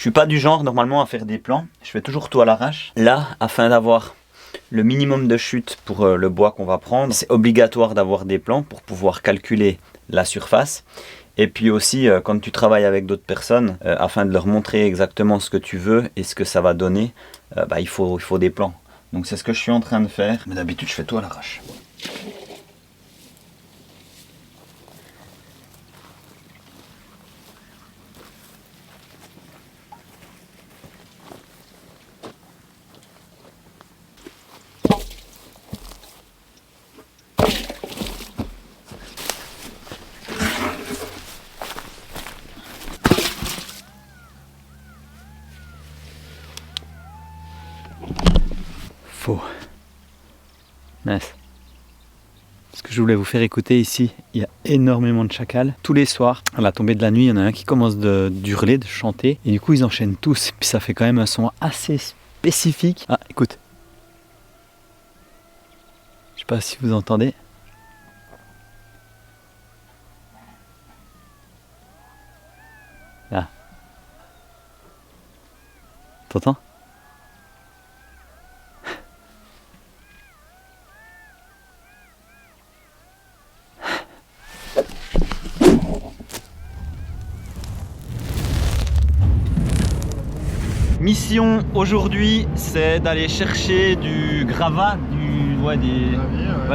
suis pas du genre normalement à faire des plans, je fais toujours tout à l'arrache. Là, afin d'avoir le minimum de chute pour le bois qu'on va prendre, c'est obligatoire d'avoir des plans pour pouvoir calculer la surface. Et puis aussi, quand tu travailles avec d'autres personnes, afin de leur montrer exactement ce que tu veux et ce que ça va donner, il faut des plans. Donc c'est ce que je suis en train de faire, mais d'habitude je fais tout à l'arrache. Faux. Mince. Ce que je voulais vous faire écouter ici, il y a énormément de chacals. Tous les soirs, à la tombée de la nuit, il y en a un qui commence d'hurler, de chanter. Et du coup, ils enchaînent tous. Puis ça fait quand même un son assez spécifique. Ah, écoute. Je sais pas si vous entendez. Là. T'entends ? Mission aujourd'hui, c'est d'aller chercher du gravat,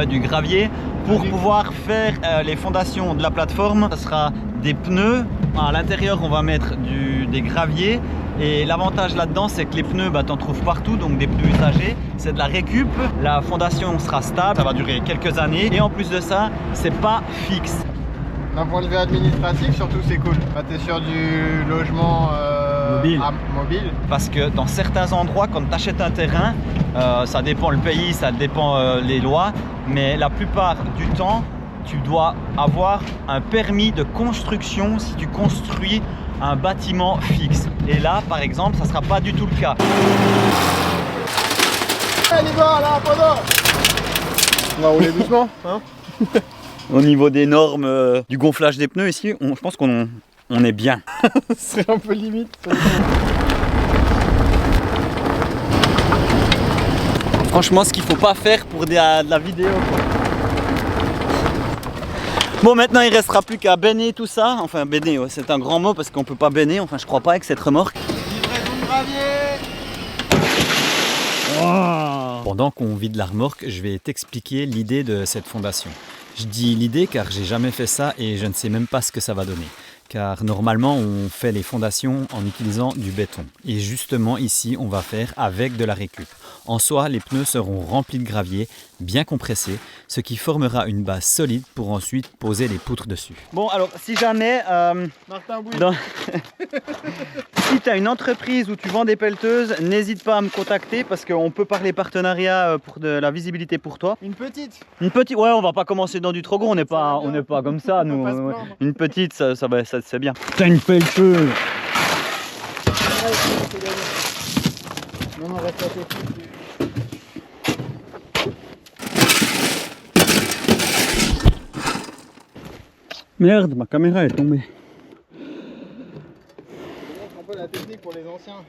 du gravier pour pouvoir faire les fondations de la plateforme. Ça sera des pneus. À l'intérieur, on va mettre des graviers. Et l'avantage là-dedans, c'est que les pneus, t'en trouves partout, donc des pneus usagés. C'est de la récup. La fondation sera stable, ça va durer quelques années. Et en plus de ça, c'est pas fixe. D'un point de vue administratif, surtout, c'est cool. Tu es sur du logement mobile. Parce que dans certains endroits, quand tu achètes un terrain, ça dépend le pays, ça dépend les lois, mais la plupart du temps, tu dois avoir un permis de construction si tu construis un bâtiment fixe. Et là, par exemple, ça ne sera pas du tout le cas. Allez, là, on va rouler doucement, hein. Au niveau des normes du gonflage des pneus ici, je pense qu'on est bien. C'est un peu limite. Franchement, ce qu'il faut pas faire pour de la vidéo. Bon, maintenant il restera plus qu'à béner tout ça. Enfin, béner, ouais, c'est un grand mot parce qu'on peut pas béner. Enfin, je crois pas avec cette remorque. Livraison de gravier. Oh. Pendant qu'on vide la remorque, je vais t'expliquer l'idée de cette fondation. Je dis l'idée car j'ai jamais fait ça et je ne sais même pas ce que ça va donner. Car normalement on fait les fondations en utilisant du béton. Et justement ici on va faire avec de la récup. En soi les pneus seront remplis de gravier, bien compressés, ce qui formera une base solide pour ensuite poser les poutres dessus. Bon alors si jamais si tu as une entreprise où tu vends des pelleteuses, n'hésite pas à me contacter parce qu'on peut parler partenariat pour de la visibilité pour toi. Une petite. Une petite, ouais, on va pas commencer dans du trop gros, on n'est pas comme ça, nous. Une petite, ça c'est bien. T'as une pelleteuse. Non, reste à côté. Merde, ma caméra est tombée. Un peu la technique pour les anciens.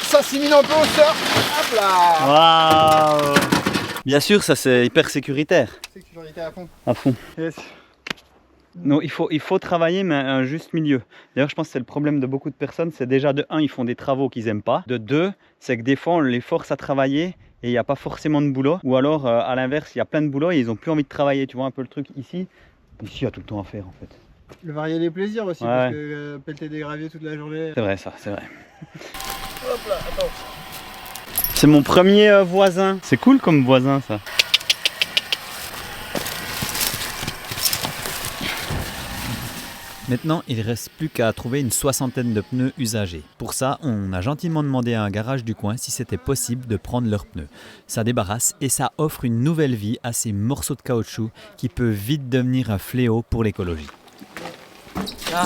Ça s'imine un peu au surf. Hop là. Waouh. Bien sûr, ça c'est hyper sécuritaire. Sécurité à fond. À fond. Yes. Non, il faut travailler, mais un juste milieu. D'ailleurs, je pense que c'est le problème de beaucoup de personnes. C'est déjà de 1, ils font des travaux qu'ils n'aiment pas. De 2, c'est que des fois, on les force à travailler et il n'y a pas forcément de boulot. Ou alors, à l'inverse, il y a plein de boulot et ils n'ont plus envie de travailler. Tu vois un peu le truc ici. Ici, il y a tout le temps à faire en fait. Le varier les plaisirs aussi, ouais. Parce que pelleter des graviers toute la journée. C'est vrai, ça, c'est vrai. Hop là, attends. C'est mon premier voisin. C'est cool comme voisin, ça. Maintenant, il ne reste plus qu'à trouver une 60aine de pneus usagés. Pour ça, on a gentiment demandé à un garage du coin si c'était possible de prendre leurs pneus. Ça débarrasse et ça offre une nouvelle vie à ces morceaux de caoutchouc qui peut vite devenir un fléau pour l'écologie. Ah,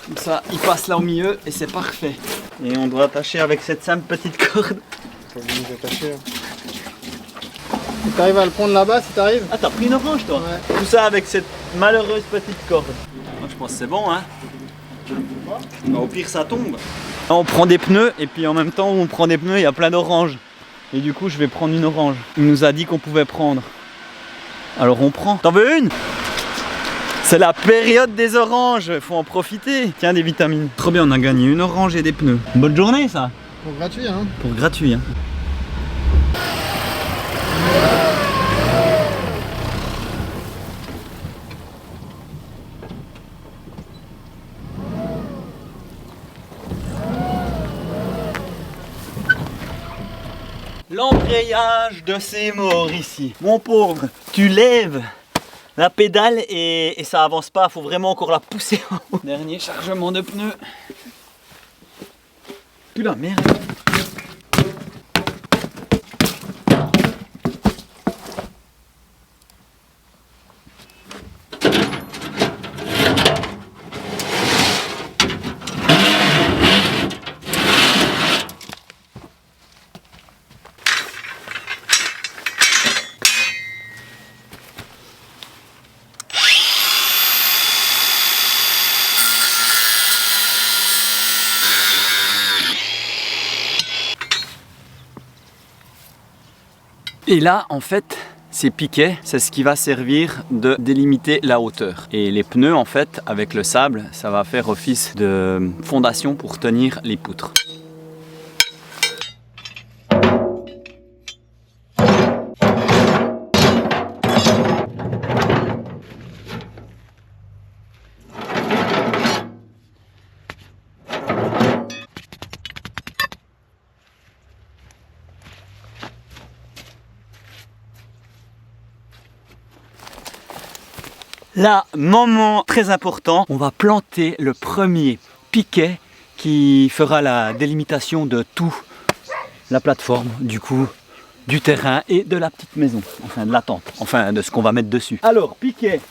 comme ça, il passe là au milieu et c'est parfait. Et on doit attacher avec cette simple petite corde. Faut que vous attacher. Si t'arrives à le prendre là-bas, si t'arrives. Ah, t'as pris une orange, toi? Ouais. Tout ça avec cette malheureuse petite corde. Moi, je pense que c'est bon, hein. Bah, au pire ça tombe. On prend des pneus et puis en même temps où on prend des pneus, il y a plein d'oranges. Et du coup je vais prendre une orange. Il nous a dit qu'on pouvait prendre. Alors on prend. T'en veux une? C'est la période des oranges, faut en profiter. Tiens, des vitamines. Trop bien, on a gagné une orange et des pneus. Bonne journée ça. Pour gratuit hein. Pour gratuit hein. L'embrayage de ces morts ici. Mon pauvre, tu lèves la pédale et ça avance pas, faut vraiment encore la pousser en haut. Dernier chargement de pneus. Putain, merde. Et là, en fait, ces piquets, c'est ce qui va servir de délimiter la hauteur. Et les pneus, en fait, avec le sable, ça va faire office de fondation pour tenir les poutres. Là, moment très important, on va planter le premier piquet qui fera la délimitation de tout la plateforme, du coup, du terrain et de la petite maison, enfin de la tente, enfin de ce qu'on va mettre dessus. Alors, piquet.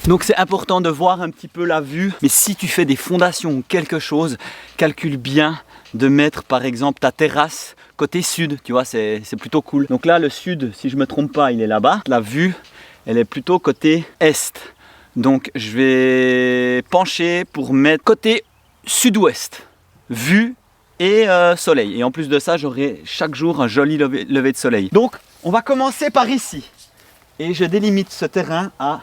Donc c'est important de voir un petit peu la vue, mais si tu fais des fondations ou quelque chose, calcule bien de mettre par exemple ta terrasse côté sud, tu vois, c'est plutôt cool. Donc là, le sud, si je me trompe pas, il est là-bas. La vue, elle est plutôt côté est. Donc je vais pencher pour mettre côté sud-ouest, vue et soleil. Et en plus de ça, j'aurai chaque jour un joli lever de soleil. Donc on va commencer par ici. Et je délimite ce terrain à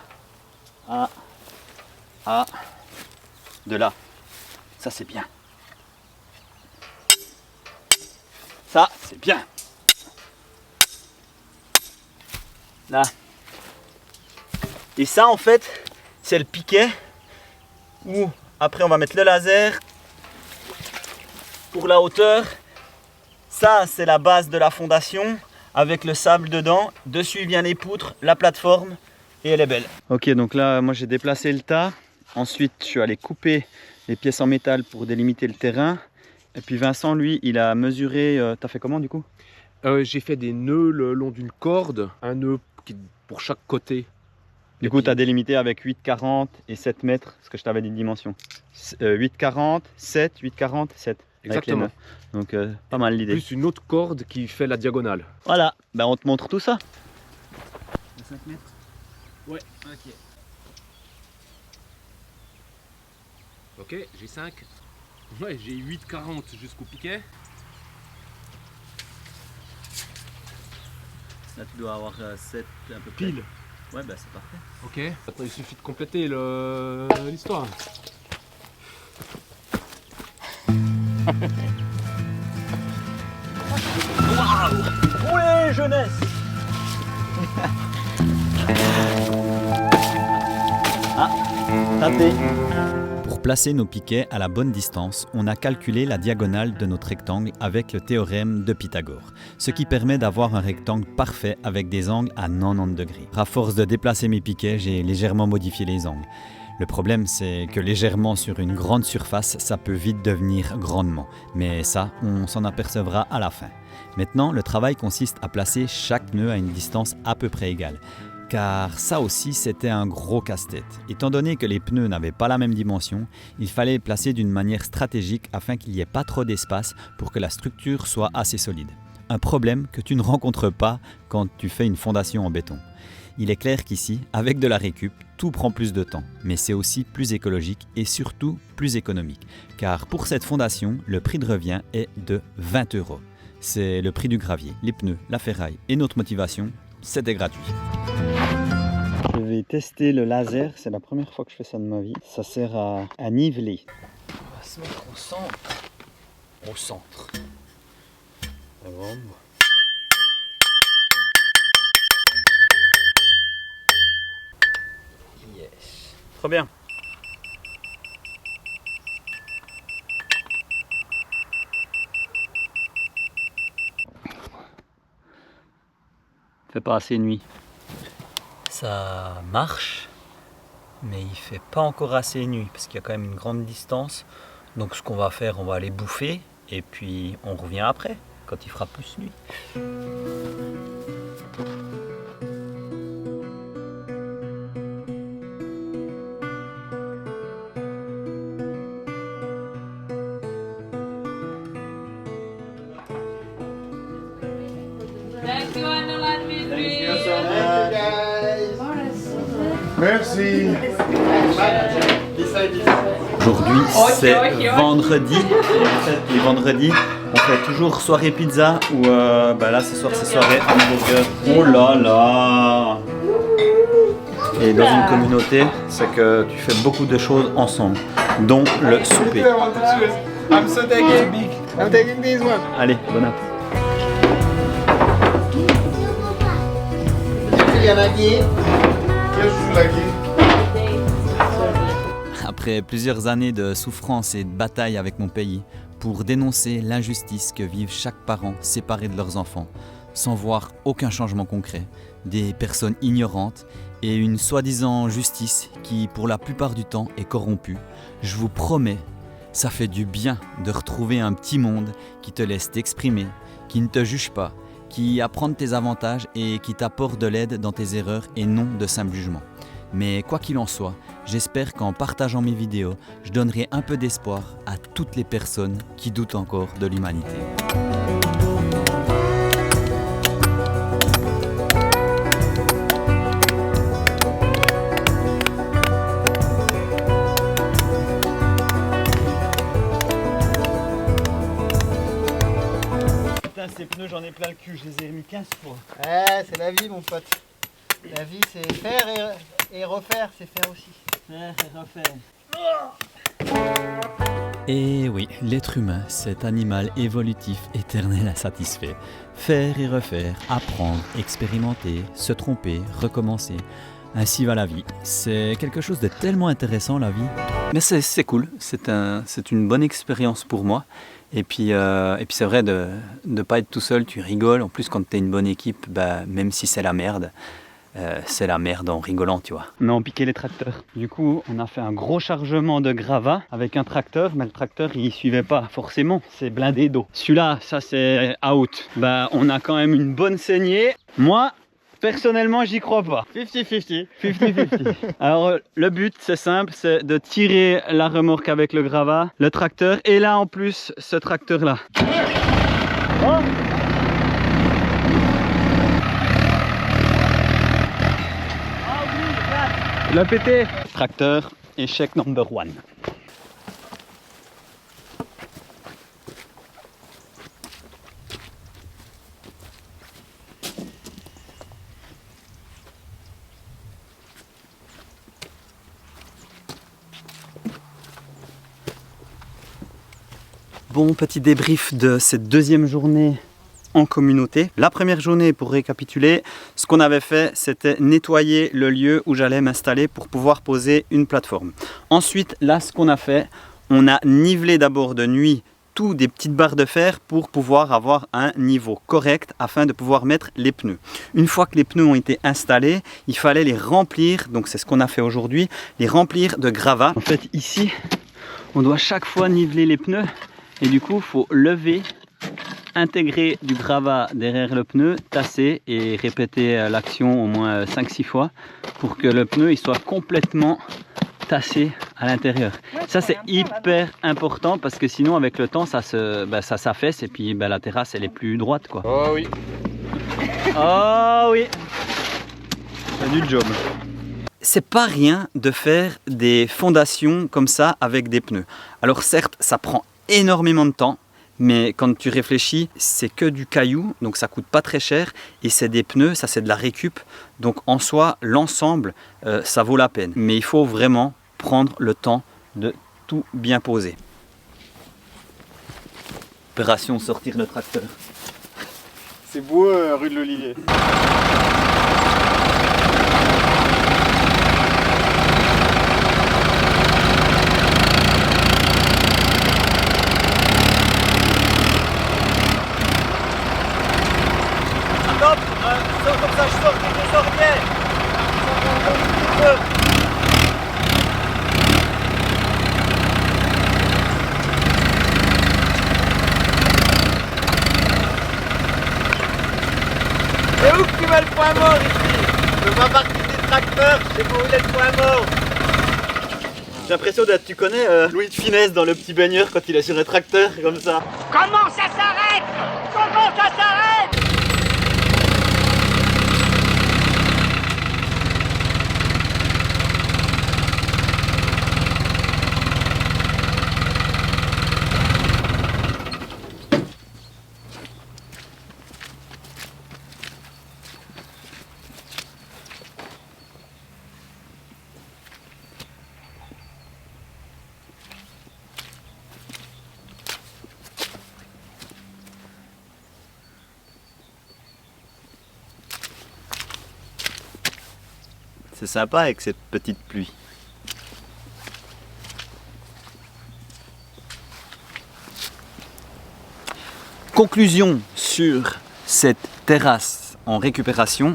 de là. Ça c'est bien. Ça c'est bien. Là. Et ça en fait c'est le piquet où après on va mettre le laser pour la hauteur. Ça c'est la base de la fondation avec le sable dedans. Dessus vient les poutres, la plateforme et elle est belle. Ok, donc là moi j'ai déplacé le tas. Ensuite je suis allé couper les pièces en métal pour délimiter le terrain. Et puis Vincent lui il a mesuré, t'as fait comment du coup? J'ai fait des nœuds le long d'une corde, un nœud pour chaque côté. Du coup, tu as délimité avec 8,40 et 7 mètres, ce que je t'avais dit de dimension. 8,40, 7, 8,40, 7. Exactement. Donc, pas mal l'idée. Plus une autre corde qui fait la diagonale. Voilà, ben, on te montre tout ça. 5 mètres? Ouais. Ok. Ok, j'ai 5. Ouais, j'ai 8,40 jusqu'au piquet. Là, tu dois avoir 7 un peu pile. Ouais, bah c'est parfait. Ok. Maintenant, il suffit de compléter l'histoire. Waouh! Ouais, jeunesse! Ah, tapé. Pour placer nos piquets à la bonne distance, on a calculé la diagonale de notre rectangle avec le théorème de Pythagore, ce qui permet d'avoir un rectangle parfait avec des angles à 90 degrés. À force de déplacer mes piquets, j'ai légèrement modifié les angles. Le problème, c'est que légèrement sur une grande surface, ça peut vite devenir grandement. Mais ça, on s'en apercevra à la fin. Maintenant, le travail consiste à placer chaque nœud à une distance à peu près égale. Car ça aussi, c'était un gros casse-tête. Étant donné que les pneus n'avaient pas la même dimension, il fallait les placer d'une manière stratégique afin qu'il n'y ait pas trop d'espace pour que la structure soit assez solide. Un problème que tu ne rencontres pas quand tu fais une fondation en béton. Il est clair qu'ici, avec de la récup, tout prend plus de temps, mais c'est aussi plus écologique et surtout plus économique. Car pour cette fondation, le prix de revient est de 20 €. C'est le prix du gravier, les pneus, la ferraille et notre motivation, c'était gratuit. Je vais tester le laser, c'est la première fois que je fais ça de ma vie. Ça sert à niveler. On va se mettre au centre. Au centre. Yes. Trop bien. Fait pas assez nuit. Ça marche, mais il fait pas encore assez nuit parce qu'il y a quand même une grande distance. Donc ce qu'on va faire, on va aller bouffer et puis on revient après quand il fera plus nuit. Thank you, Anna. Merci. Aujourd'hui c'est vendredi. Et vendredi on fait toujours soirée pizza ou là ce soir c'est soirée hamburger. Oh là là. Et dans une communauté c'est que tu fais beaucoup de choses ensemble, dont le souper. I'm so taking big. I'm taking this one. Allez, bon appétit. Après plusieurs années de souffrance et de bataille avec mon pays pour dénoncer l'injustice que vivent chaque parent séparés de leurs enfants, sans voir aucun changement concret, des personnes ignorantes et une soi-disant justice qui, pour la plupart du temps, est corrompue, je vous promets, ça fait du bien de retrouver un petit monde qui te laisse t'exprimer, qui ne te juge pas, qui apprend de tes avantages et qui t'apporte de l'aide dans tes erreurs et non de simples jugements. Mais quoi qu'il en soit, j'espère qu'en partageant mes vidéos, je donnerai un peu d'espoir à toutes les personnes qui doutent encore de l'humanité. Putain, ces pneus, j'en ai plein le cul, je les ai mis 15 fois. Ouais, c'est la vie, mon pote. La vie, c'est faire et refaire, c'est faire aussi. Faire et refaire. Et oui, l'être humain, cet animal évolutif éternel insatisfait. Faire et refaire, apprendre, expérimenter, se tromper, recommencer. Ainsi va la vie. C'est quelque chose de tellement intéressant, la vie. Mais c'est cool, c'est une bonne expérience pour moi. Et puis c'est vrai de ne pas être tout seul, tu rigoles. En plus, quand tu es une bonne équipe, même si c'est la merde en rigolant, tu vois. On a empiqué les tracteurs. Du coup, on a fait un gros chargement de gravats avec un tracteur, mais le tracteur, il suivait pas forcément. C'est blindé d'eau. Celui-là, ça c'est out. On a quand même une bonne saignée. Moi, personnellement, j'y crois pas. 50-50. 50-50. Alors, le but, c'est simple, c'est de tirer la remorque avec le gravat, le tracteur, et là, en plus, ce tracteur-là. Oh! Le pété. Tracteur, échec number 1. Bon, petit débrief de cette deuxième journée en communauté. La première journée, pour récapituler, ce qu'on avait fait, c'était nettoyer le lieu où j'allais m'installer pour pouvoir poser une plateforme. Ensuite, là, ce qu'on a fait, on a nivelé d'abord de nuit tout des petites barres de fer pour pouvoir avoir un niveau correct afin de pouvoir mettre les pneus. Une fois que les pneus ont été installés, il fallait les remplir, donc c'est ce qu'on a fait aujourd'hui, les remplir de gravats. En fait, ici, on doit chaque fois niveler les pneus et du coup, il faut lever, intégrer du gravat derrière le pneu, tasser et répéter l'action au moins 5-6 fois pour que le pneu il soit complètement tassé à l'intérieur. Ça c'est hyper important parce que sinon avec le temps ça s'affaisse et puis la terrasse elle est plus droite quoi. Oh oui. Oh oui. C'est du job. c'est pas rien de faire des fondations comme ça avec des pneus. Alors certes, ça prend énormément de temps, mais quand tu réfléchis, c'est que du caillou, donc ça coûte pas très cher, et c'est des pneus, ça c'est de la récup, donc en soi, l'ensemble, ça vaut la peine. Mais il faut vraiment prendre le temps de tout bien poser. Opération sortir le tracteur. C'est beau, rue de l'Olivier. Comme ça, je sors des ornières. Et où que tu mets le point mort ici? Je fais partie des tracteurs, je sais pas où il est le point mort. J'ai l'impression d'être, tu connais Louis de Finesse dans Le Petit Baigneur quand il est sur un tracteur comme ça. Comment ça s'arrête? Comment ça s'arrête? C'est sympa avec cette petite pluie. Conclusion sur cette terrasse en récupération.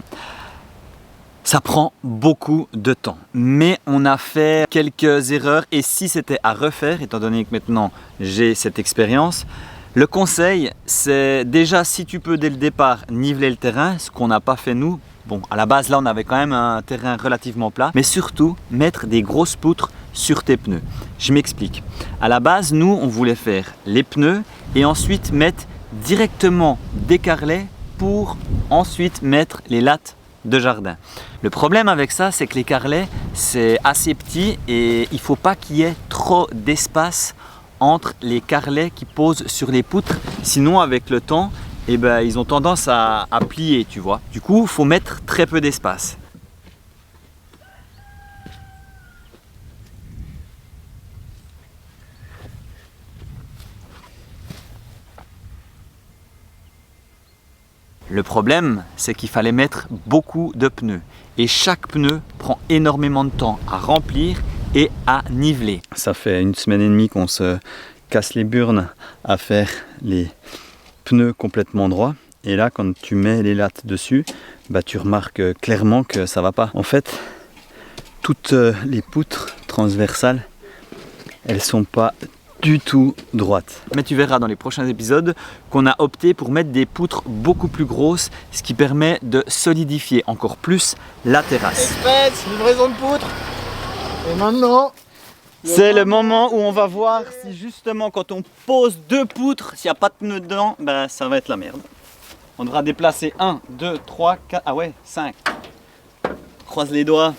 Ça prend beaucoup de temps, mais on a fait quelques erreurs et si c'était à refaire, étant donné que maintenant j'ai cette expérience, le conseil c'est déjà si tu peux dès le départ niveler le terrain, ce qu'on n'a pas fait nous. Bon, à la base là on avait quand même un terrain relativement plat, mais surtout mettre des grosses poutres sur tes pneus. Je m'explique. À la base nous on voulait faire les pneus et ensuite mettre directement des carrelets pour ensuite mettre les lattes de jardin. Le problème avec ça, c'est que les carrelets, c'est assez petit et il ne faut pas qu'il y ait trop d'espace entre les carrelets qui posent sur les poutres. Sinon, avec le temps, eh ben, ils ont tendance à plier, tu vois. Du coup, il faut mettre très peu d'espace. Le problème, c'est qu'il fallait mettre beaucoup de pneus et chaque pneu prend énormément de temps à remplir et à niveler. Ça fait 1 semaine et demie qu'on se casse les burnes à faire les pneus complètement droits et là quand tu mets les lattes dessus, bah, tu remarques clairement que ça va pas. En fait, toutes les poutres transversales, elles sont pas du tout droite. Mais tu verras dans les prochains épisodes qu'on a opté pour mettre des poutres beaucoup plus grosses, ce qui permet de solidifier encore plus la terrasse. Express, livraison de poutres. Et maintenant, c'est le moment où on va voir si justement quand on pose 2 poutres, s'il n'y a pas de pneus dedans, ben ça va être la merde. On devra déplacer 1, 2, 3, 4, ah ouais, 5. Croise les doigts.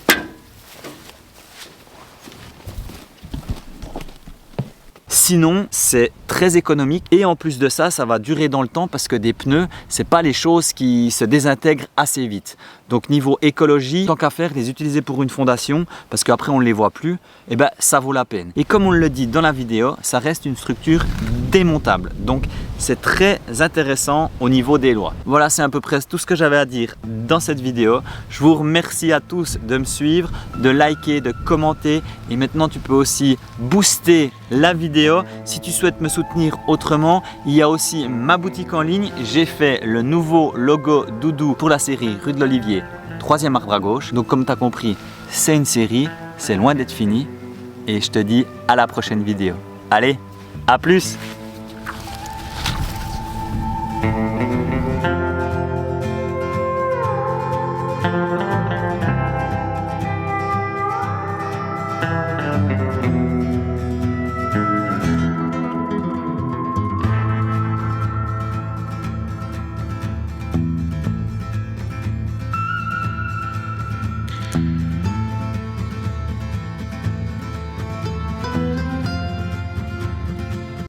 Sinon, c'est très économique et en plus de ça, ça va durer dans le temps parce que des pneus, c'est pas les choses qui se désintègrent assez vite. Donc niveau écologie, tant qu'à faire, les utiliser pour une fondation parce qu'après on ne les voit plus, et ben ça vaut la peine. Et comme on le dit dans la vidéo, ça reste une structure démontable. Donc c'est très intéressant au niveau des lois. Voilà, c'est à peu près tout ce que j'avais à dire dans cette vidéo. Je vous remercie à tous de me suivre, de liker, de commenter et maintenant tu peux aussi booster la vidéo. Si tu souhaites me soutenir autrement, il y a aussi ma boutique en ligne. J'ai fait le nouveau logo doudou pour la série Rue de l'Olivier, 3e arbre à gauche. Donc comme tu as compris, c'est une série, c'est loin d'être fini et je te dis à la prochaine vidéo. Allez, à plus!